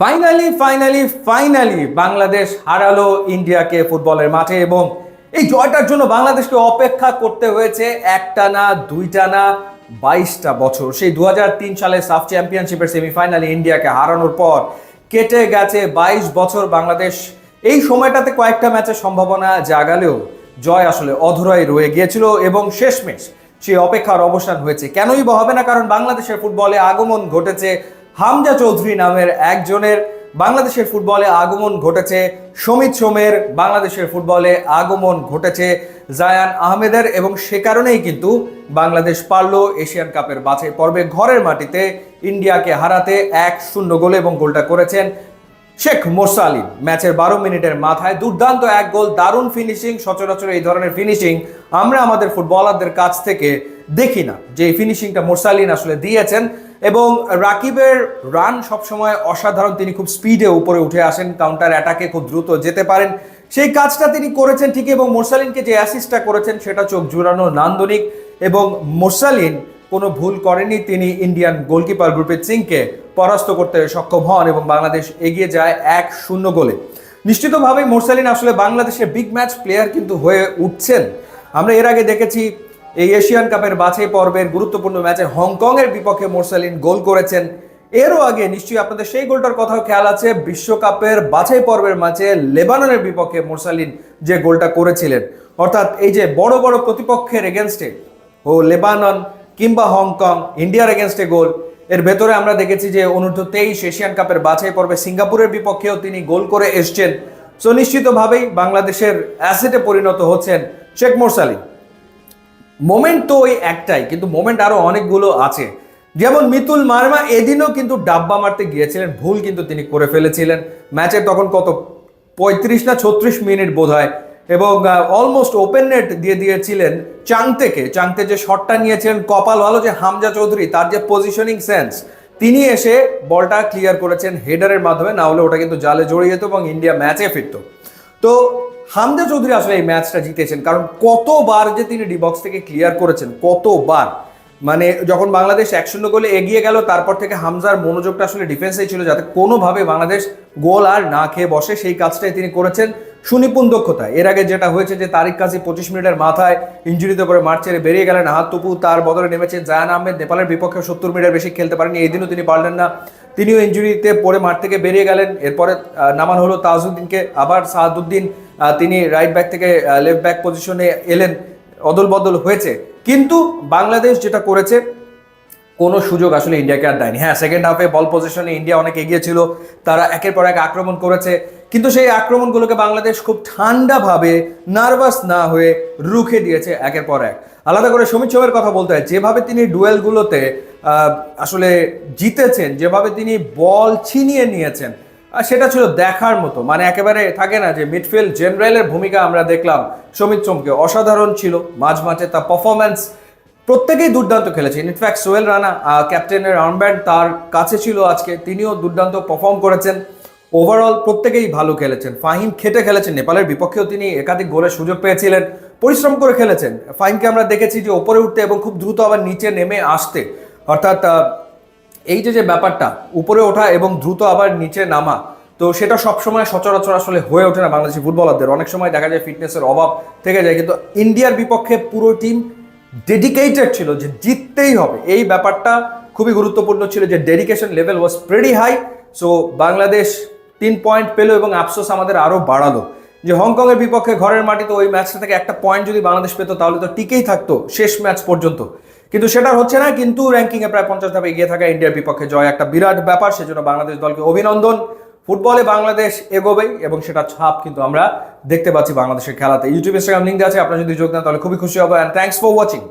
Finally finally finally Bangladesh হারালো ইন্ডিয়াকে ফুটবলের মাঠে এবং এই জয়টার জন্য বাংলাদেশকে অপেক্ষা করতে হয়েছে একটা না দুইটা না 22টা বছর। সেই 2003 সালে সাফ চ্যাম্পিয়নশিপের সেমিফাইনালে ইন্ডিয়াকে হারানোর পর কেটে গেছে 22 বছর। বাংলাদেশ এই সময়টাতে কয়েকটা ম্যাচের সম্ভাবনা জাগালেও জয় আসলে অধরাই রয়ে গিয়েছিল এবং শেষমেশ সেই অপেক্ষার অবসান হয়েছে। কেনই বা হবে না, কারণ বাংলাদেশের ফুটবলে আগমন ঘটেছে হামজা চৌধুরী নামের একজনের, বাংলাদেশের ফুটবলে আগমন ঘটেছে সমিত সোমের, বাংলাদেশের ফুটবলে আগমন ঘটেছে জায়ান আহমেদের এবং সে কারণেই কিন্তু বাংলাদেশ পারল এশিয়ান কাপের বাছাই পর্বে ঘরের মাটিতে ইন্ডিয়াকে হারাতে 1-0 গোলে এবং গোলটা করেছেন শেখ মোরসালিন। ম্যাচের 12 মিনিটের মাথায় দুর্দান্ত এক গোল, দারুণ ফিনিশিং। সচরাচর এই ধরনের ফিনিশিং আমরা আমাদের ফুটবলারদের কাছ থেকে দেখি না, যে এই ফিনিশিংটা মোরসালিন আসলে দিয়েছেন। এবং রাকিবের রান সবসময় অসাধারণ, তিনি খুব স্পিডে উপরে উঠে আসেন, কাউন্টার অ্যাটাকে খুব দ্রুত যেতে পারেন, সেই কাজটা তিনি করেছেন ঠিকই। এবং মোরসালিনকে যে অ্যাসিস্টটা করেছেন সেটা চোখ জুড়ানো, নান্দনিক। এবং মোরসালিন কোনো ভুল করেনি, তিনি ইন্ডিয়ান গোলকিপার গুরপ্রীত সিংকে পরাস্ত করতে সক্ষম হন এবং বাংলাদেশ এগিয়ে যায় 1-0 গোলে। নিশ্চিতভাবেই মোরসালিন আসলে বাংলাদেশের বিগ ম্যাচ প্লেয়ার কিন্তু হয়ে উঠছেন। আমরা এর আগে দেখেছি এই এশিয়ান কাপের বাছাই পর্বের গুরুত্বপূর্ণ ম্যাচে হংকংয়ের বিপক্ষে মোরসালিন গোল করেছেন। এরও আগে নিশ্চয়ই আপনাদের সেই গোলটার কথাও খেয়াল আছে, বিশ্বকাপের বাছাই পর্বের ম্যাচে লেবাননের বিপক্ষে মোরসালিন যে গোলটা করেছিলেন। অর্থাৎ এই যে বড় বড় প্রতিপক্ষের এগেনস্টে ও লেবানন কিংবা হংকং, ইন্ডিয়ার এগেনস্টে গোল, এর ভেতরে আমরা দেখেছি যে অনূর্ধ্ব-23 এশিয়ান কাপের বাছাই পর্বে সিঙ্গাপুরের বিপক্ষেও তিনি গোল করে এসছেন। সো নিশ্চিতভাবেই বাংলাদেশের অ্যাসেটে পরিণত হচ্ছেন শেখ মোরসালিন। মোমেন্ট তো ওই একটাই, কিন্তু মোমেন্ট আরো অনেকগুলো আছে। যেমন মিতুল মার্মা এদিনও কিন্তু ডাব্বা মারতে গিয়েছিলেন, ভুল কিন্তু তিনি করে ফেলেছিলেন। ম্যাচের তখন কত 35 না 36 মিনিট বোধ হয়, এবং অলমোস্ট ওপেন নেট দিয়ে দিয়েছিলেন চাংতে যে শটটা নিয়েছিলেন। কপাল ভালো যে হামজা চৌধুরী, তার যে পজিশনিং সেন্স, তিনি এসে বলটা ক্লিয়ার করেছেন হেডারের মাধ্যমে, না হলে ওটা কিন্তু জালে জড়িয়ে যেত এবং ইন্ডিয়া ম্যাচে ফিরত। তো হামজা চৌধুরী আসলে এই ম্যাচটা জিতেছেন, কারণ কতবার যে তিনি ডি বক্স থেকে ক্লিয়ার করেছেন, কতবার। মানে যখন বাংলাদেশ 1-0 গোলে এগিয়ে গেল, তারপর থেকে হামজার মনোযোগটা আসলে ডিফেন্সেই ছিল, যাতে কোনোভাবে বাংলাদেশ গোল আর না খেয়ে বসে, সেই কাজটাই তিনি করেছেন সুনিপুণ দক্ষতায়। এর আগে যেটা হয়েছে যে তারিক কাজী 25 মিনিটের মাথায় ইঞ্জুরিতে করে মাঠ ছেড়ে বেরিয়ে গেলেন, আহাত তুপু তার বদলে নেমেছেন জায়ান আহমেদ। নেপালের বিপক্ষে 70 মিনিটের বেশি খেলতে পারেননি, এই দিনও তিনি পারলেন না, তিনিও ইঞ্জুরিতে পড়ে মাঠ থেকে বেরিয়ে গেলেন। এরপরে নামান হলো তাজউদ্দিনকে, আবার সাহাদুদ্দিন তিনি রাইট ব্যাক থেকে লেফট ব্যাক পজিশনে এলেন, অদল বদল হয়েছে। কিন্তু বাংলাদেশ যেটা করেছে, কোনো সুযোগ আসলে ইন্ডিয়াকে আর দেয়নি। হ্যাঁ, সেকেন্ড হাফে বল পজিশনে ইন্ডিয়া অনেক এগিয়ে ছিল, তারা একের পর এক আক্রমণ করেছে, কিন্তু সেই আক্রমণগুলোকে বাংলাদেশ খুব ঠান্ডাভাবে, নার্ভাস না হয়ে রুখে দিয়েছে একের পর এক। আলাদা করে সমিত সোমের কথা বলতে হয়, যেভাবে তিনি ডুয়েলগুলোতে আসলে জিতেছেন, যেভাবে তিনি বল ছিনিয়ে নিয়েছেন, সেটা ছিল দেখার মতো। মানে একেবারে থাকে না যে মিডফিল্ড জেনারেলের ভূমিকা আমরা দেখলাম সমিত সোমকে, অসাধারণ ছিল মাঝ মাঠে তার পারফরম্যান্স। প্রত্যেকেই দুর্দান্ত খেলেছে। ইনফ্যাক্ট সোহেল রানা ক্যাপ্টেনের আর্মব্যান্ড তার কাছে ছিল আজকে, তিনিও দুর্দান্ত পারফর্ম করেছেন। ওভারঅল প্রত্যেকেই ভালো খেলেছেন। ফাহিম খেটে খেলেছেন, নেপালের বিপক্ষেও তিনি একাধিক গোলের সুযোগ পেয়েছিলেন, পরিশ্রম করে খেলেছেন। ফাহিমকে আমরা দেখেছি যে ওপরে উঠতে এবং খুব দ্রুত আবার নিচে নেমে আসতে, অর্থাৎ এই যে ব্যাপারটা উপরে ওঠা এবং দ্রুত আবার নিচে নামা, তো সেটা সবসময় সচরাচর আসলে হয়ে ওঠে না বাংলাদেশি ফুটবলারদের। অনেক সময় দেখা যায় ফিটনেসের অভাব থেকে যায়, কিন্তু ইন্ডিয়ার বিপক্ষে পুরো টিম ডেডিকেটেড ছিল যে জিততেই হবে। এই ব্যাপারটা খুবই গুরুত্বপূর্ণ ছিল, যে dedication level was pretty high. So Bangladesh 3 point পেল এবং আফসোস আমাদের আরও বাড়ালো যে হংকংয়ের বিপক্ষে ঘরের মাটিতে ওই ম্যাচটা থেকে একটা পয়েন্ট যদি বাংলাদেশ পেতো, তাহলে তো টিকেই থাকতো শেষ ম্যাচ পর্যন্ত। কিন্তু সেটা হচ্ছে না। কিন্তু র্যাঙ্কিংয়ে প্রায় 50 ধাপে এগিয়ে থাকা ইন্ডিয়ার বিপক্ষে জয় একটা বিরাট ব্যাপার, সেজন্য বাংলাদেশ দলকে অভিনন্দন। ফুটবলে বাংলাদেশ এগোবেই এবং সেটা ছাপ কিন্তু আমরা দেখতে পাচ্ছি বাংলাদেশের খেলাতে। ইউটিউব, ইনস্টাগ্রাম লিঙ্ক আছে, আপনারা যদি যোগ দেন তাহলে খুবই খুশি হবো। And thanks for watching.